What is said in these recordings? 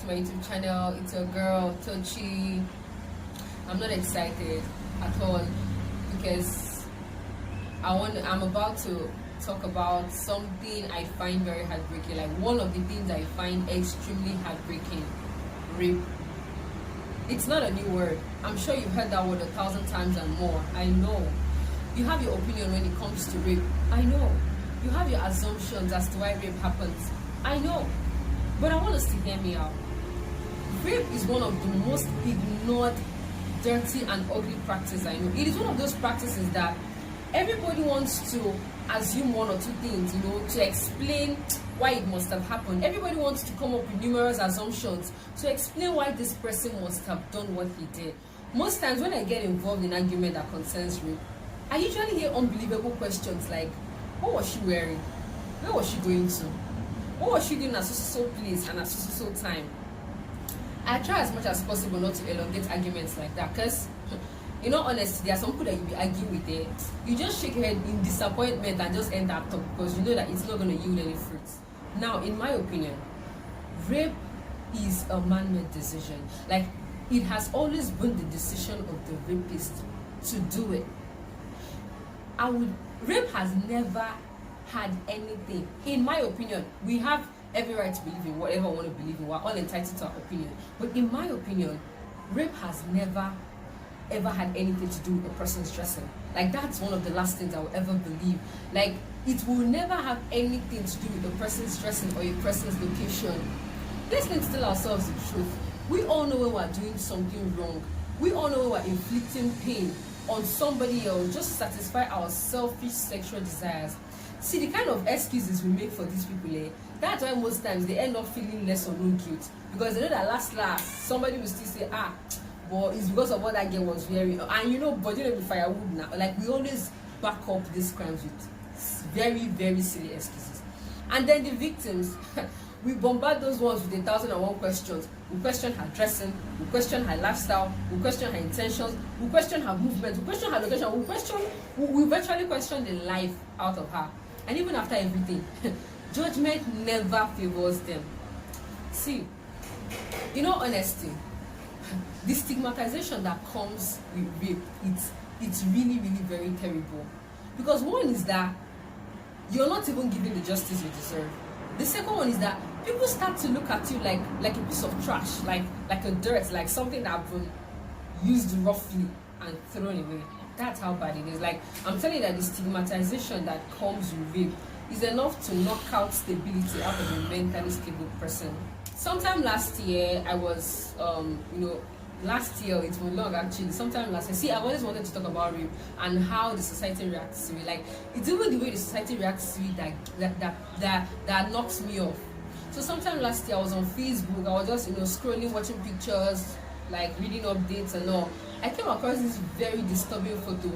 my YouTube channel. It's your girl Tochi. I'm not excited at all because I'm about to talk about something I find very heartbreaking. Like one of the things I find extremely heartbreaking: rape. It's not a new word. I'm sure you've heard that word 1,000 times and more. I know. You have your opinion when it comes to rape. I know. You have your assumptions as to why rape happens. I know. But I want us to hear me out. Rape is one of the most ignored, dirty and ugly practices I know. It is one of those practices that everybody wants to assume one or two things, to explain why it must have happened. Everybody wants to come up with numerous assumptions to explain why this person must have done what he did. Most times when I get involved in argument that concerns rape, I usually hear unbelievable questions like, what was she wearing? Where was she going to? What was she doing at so place and at so time? I try as much as possible not to elongate arguments like that, because in all honesty, there are some people that you'll be arguing with there. You just shake your head in disappointment and just end that talk because you know that it's not going to yield any fruits. Now, in my opinion, rape is a man-made decision. Like, it has always been the decision of the rapist to do it. Rape has never had anything. In my opinion, we have every right to believe in whatever we want to believe in. We're all entitled to our opinion. But in my opinion, rape has never ever had anything to do with a person's dressing. Like, that's one of the last things I will ever believe. Like, it will never have anything to do with a person's dressing or a person's location. Let's tell ourselves the truth. We all know when we're doing something wrong. We all know when we're inflicting pain on somebody else just to satisfy our selfish sexual desires. See, the kind of excuses we make for these people, that's why most times they end up feeling less or no guilt, because they know that last somebody will still say, but it's because of what that girl was wearing, and but be firewood now. Like, we always back up these crimes with very, very silly excuses. And then the victims, we bombard those ones with 1,001 questions. We question her dressing, we question her lifestyle, we question her intentions, we question her movement, we question her location, we virtually question the life out of her. And even after everything, judgment never favors them. See, in all honesty, the stigmatization that comes with rape, it's really, really very terrible. Because one is that you're not even given the justice you deserve. The second one is that people start to look at you like a piece of trash, like a dirt, like something that has been used roughly and thrown away. That's how bad it is. Like, I'm telling you that the stigmatization that comes with rape is enough to knock out stability out of a mentally stable person. Sometime last year, I was, last year, it was long actually, sometime last year. See, I've always wanted to talk about rape and how the society reacts to it. Like, it's even the way the society reacts to it that knocks me off. So sometime last year, I was on Facebook, I was just, scrolling, watching pictures, like reading updates and all. I came across this very disturbing photo.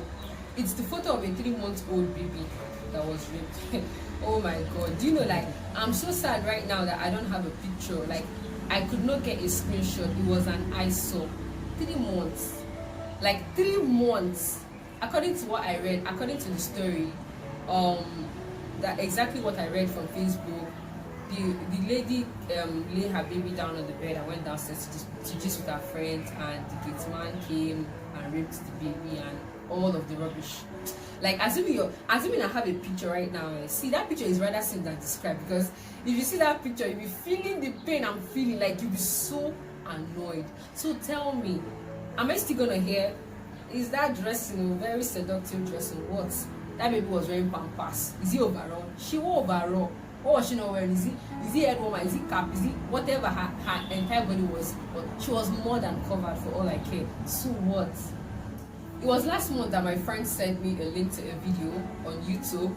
It's the photo of a 3-month-old baby that was raped. Oh my god. Do you know, like, I'm so sad right now that I don't have a picture. Like, I could not get a screenshot. It was an eyesore. 3 months. Like, 3 months. According to what I read, according to the story, that exactly what I read from Facebook, the lady laid her baby down on the bed and went downstairs to gist with her friends, and the gate man came and raped the baby and all of the rubbish. Like, assuming I have a picture right now, see, that picture is rather seen than described, because if you see that picture, you'll be feeling the pain I'm feeling. Like, you'll be so annoyed. So tell me, am I still gonna hear, is that dressing very seductive dressing? What? That baby was wearing pampers. Is he overall? She wore overall. What was she not wearing? Is he head warmer? Is he cap? Is he whatever her entire body was? But she was more than covered for all I care. So what? It was last month that my friend sent me a link to a video on YouTube.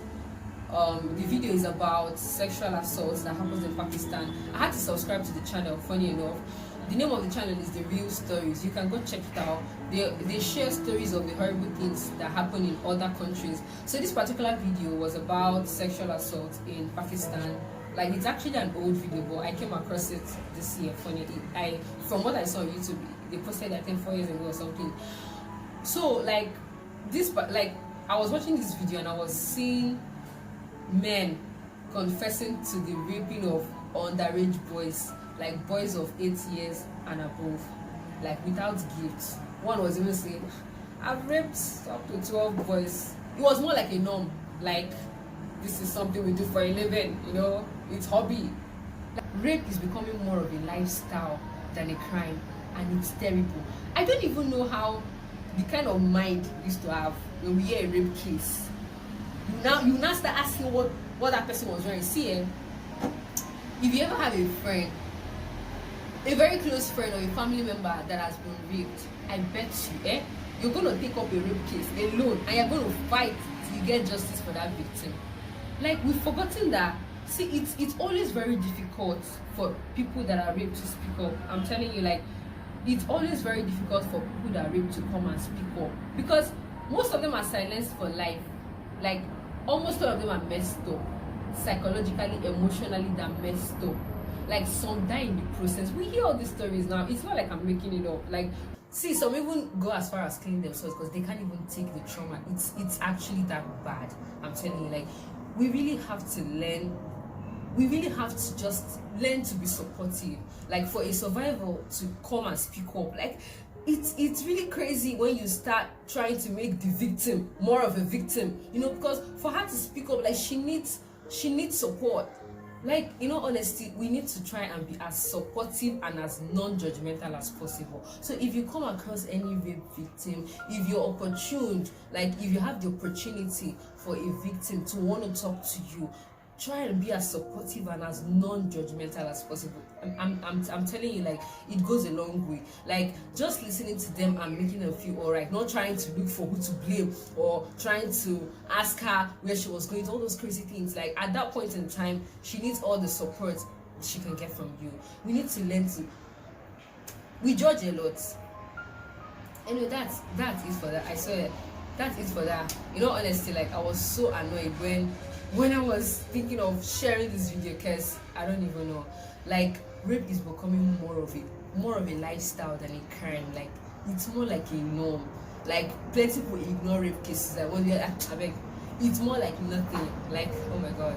The video is about sexual assaults that happens in Pakistan. I had to subscribe to the channel, funny enough. The name of the channel is The Real Stories. You can go check it out. They share stories of the horrible things that happen in other countries. So this particular video was about sexual assault in Pakistan. Like, it's actually an old video, but I came across it this year. Funny, from what I saw on YouTube, they posted it, I think 4 years ago or something. So I was watching this video and I was seeing men confessing to the raping of underage boys. like boys of 8 years and above, like without gifts. One was even saying, I've raped up to 12 boys. It was more like a norm, like this is something we do for a living, you know, it's hobby. Like, rape is becoming more of a lifestyle than a crime, and it's terrible. I don't even know how the kind of mind we used to have when we hear a rape case. You now start asking what that person was wearing. See, if you ever have a friend, a very close friend or a family member that has been raped, I bet you, you're gonna take up a rape case alone, and you're gonna fight till you get justice for that victim. Like, we've forgotten that. See, it's always very difficult for people that are raped to speak up. I'm telling you, like, it's always very difficult for people that are raped to come and speak up, because most of them are silenced for life. Like, almost all of them are messed up, psychologically, emotionally, they're messed up. Like, some die in the process. We hear all these stories now. It's not like I'm making it up. Like, see, some even go as far as killing themselves because they can't even take the trauma. It's actually that bad. I'm telling you, like, we really have to learn. We really have to just learn to be supportive. Like, for a survivor to come and speak up, like, it's really crazy when you start trying to make the victim more of a victim, you know, because for her to speak up, like, she needs support. Like, in all honesty, we need to try and be as supportive and as non-judgmental as possible. So if you come across any rape victim, if you're opportuned, like if you have the opportunity for a victim to want to talk to you, try and be as supportive and as non-judgmental as possible. I'm telling you, like, it goes a long way. Like, just listening to them and making them feel all right, not trying to look for who to blame or trying to ask her where she was going, all those crazy things. Like, at that point in time, she needs all the support she can get from you. We need to learn to, we judge a lot. Anyway, that is for that. I swear, that is for that. You know, honestly, like, I was so annoyed when I was thinking of sharing this video, because I don't even know, like, rape is becoming more of a lifestyle than a crime. Like, it's more like a norm. Like, plenty people ignore rape cases. Like, when they're I beg, it's more like nothing. Like, oh my god.